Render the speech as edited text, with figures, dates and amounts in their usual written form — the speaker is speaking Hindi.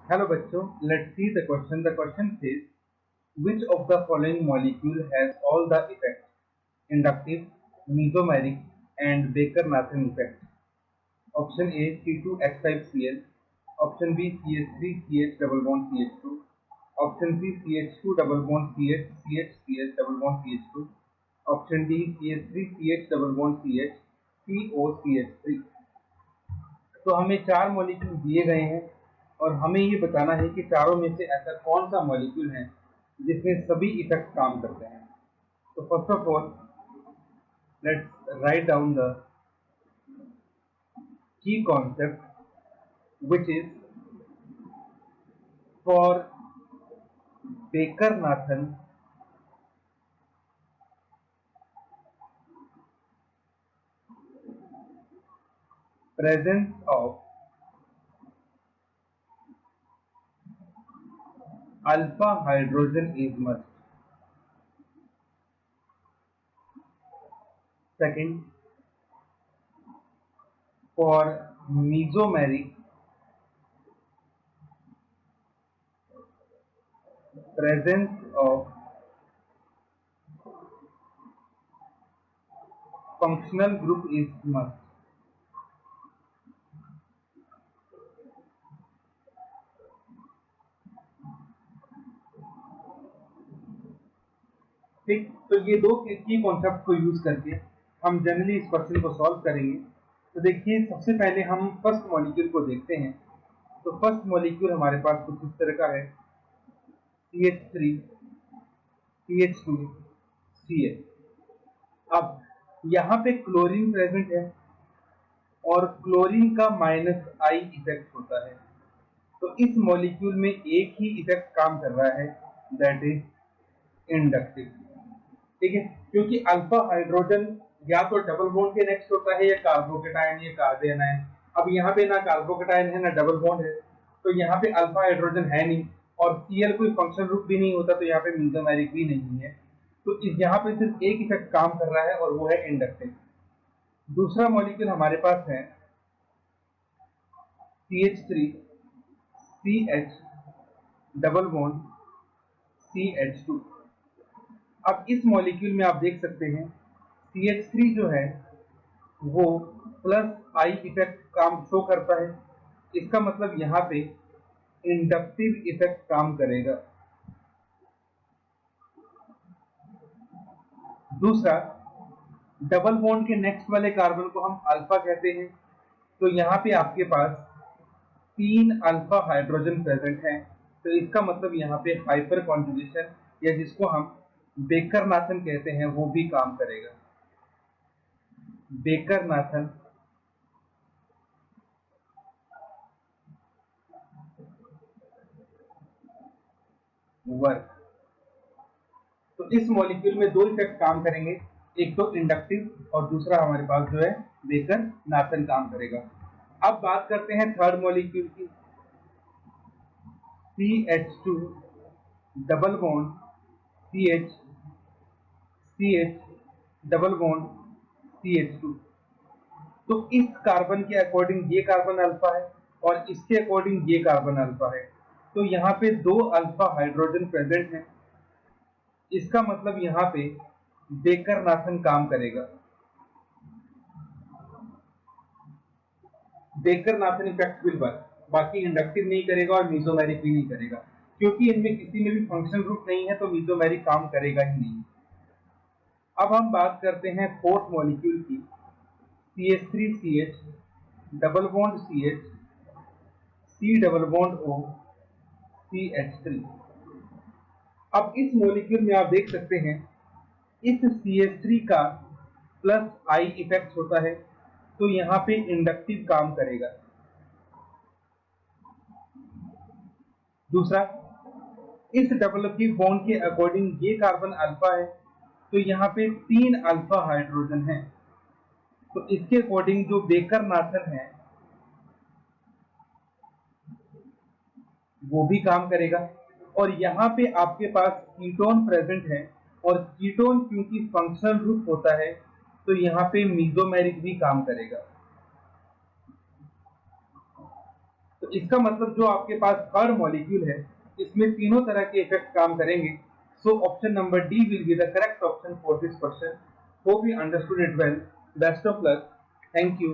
Hello बच्चों, let's see the question. The question says, which of the following molecule has all the effects? Inductive, mesomeric, and Baker-Nathan effect. Option A C2H5Cl. Option B CH3CH double bond CH2. Option C CH2 double bond CH CH double bond CH2. Option D CH3CH double bond CH COCH3. तो हमें चार मॉलिक्यूल दिए गए हैं और हमें ये बताना है कि चारों में से ऐसा कौन सा मॉलिक्यूल है जिसमें सभी इफेक्ट काम करते हैं। तो first of all let's write down the key concept which is for baker-Nathan presence of alpha hydrogen is must. Second, for mesomeric presence of functional group is must. ठीक, तो ये दो की कॉन्सेप्ट को यूज करके हम जनरली इस क्वेश्चन को सॉल्व करेंगे। तो देखिए, सबसे पहले हम फर्स्ट मॉलिक्यूल को देखते हैं। तो फर्स्ट मॉलिक्यूल हमारे पास कुछ इस तरह का है, CH3 CH2 Cl। अब यहाँ पे क्लोरीन प्रेजेंट है और क्लोरीन का -I इफेक्ट होता है। तो इस मॉलिक्यूल में एक ही इफेक्ट काम कर रहा है, दैट इज इंडक्टिव। ठीक है, क्योंकि अल्फा हाइड्रोजन या तो डबल बॉन्ड के नेक्स्ट होता है या कार्बोकेटायन या कार्बन आयन। अब यहाँ पे ना कार्बोकेटायन है ना डबल बॉन्ड है, तो यहाँ पे अल्फा हाइड्रोजन है नहीं और Cl कोई फंक्शनल ग्रुप भी नहीं होता, तो यहाँ पे मेसोमेरिक भी नहीं है। तो इस यहाँ पे सिर्फ एक इफेक्ट काम कर रहा है और वो है इंडक्टिव। दूसरा मॉलिक्यूल हमारे पास है CH3 CH double bond CH2। अब इस मॉलिक्यूल में आप देख सकते हैं CH3 जो है वो +I इफेक्ट काम शो करता है। इसका मतलब यहाँ पे इंडक्टिव इफेक्ट काम करेगा। दूसरा, डबल बॉन्ड के नेक्स्ट वाले कार्बन को हम अल्फा कहते हैं। तो यहाँ पे आपके पास 3 अल्फा हाइड्रोजन प्रेजेंट हैं, तो इसका मतलब यहाँ पे हाइपर कॉन्जुगेशन या जिसको हम बेकर-नाथन कहते हैं वो भी काम करेगा। Baker-Nathan work. तो इस मॉलिक्यूल में दो इफेक्ट काम करेंगे, एक तो इंडक्टिव और दूसरा हमारे पास जो है बेकर-नाथन काम करेगा। अब बात करते हैं थर्ड मॉलिक्यूल की, CH2 double bond CH CH double bond CH2। तो इस कार्बन के अकॉर्डिंग ये कार्बन अल्फा है और इसके अकॉर्डिंग ये कार्बन अल्फा है। तो यहाँ पे दो अल्फा हाइड्रोजन प्रेजेंट हैं। इसका मतलब यहाँ पे बेकर-नाथन काम करेगा। बेकर-नाथन इफेक्ट विल वर्क, बाकी इंडक्टिव नहीं करेगा और मेसोमेरिक भी नहीं करेगा, क्योंकि इनमें किसी में भी फंक्शनल ग्रुप नहीं है, तो मेसोमेरिक काम करेगा ही नहीं। अब हम बात करते हैं फोर्थ मॉलिक्यूल की, CH3CH double bond CH C double bond O CH3। अब इस मॉलिक्यूल में आप देख सकते हैं इस CH3 का +I इफेक्ट होता है, तो यहाँ पे इंडक्टिव काम करेगा। दूसरा, इस डबल बॉन्ड के अकॉर्डिंग ये कार्बन अल्फा है, तो यहाँ पे 3 अल्फा हाइड्रोजन है, तो इसके अकॉर्डिंग जो बेकर-नाथन है वो भी काम करेगा। और यहाँ पे आपके पास कीटोन प्रेजेंट है और कीटोन क्योंकि फंक्शनल ग्रुप होता है, तो यहाँ पे मेसोमेरिक भी काम करेगा। तो इसका मतलब जो आपके पास हर मॉलिक्यूल है इसमें तीनों तरह के इफेक्ट काम करेंगे। So option number D will be the correct option for this question. Hope you understood it well. Best of luck. Thank you.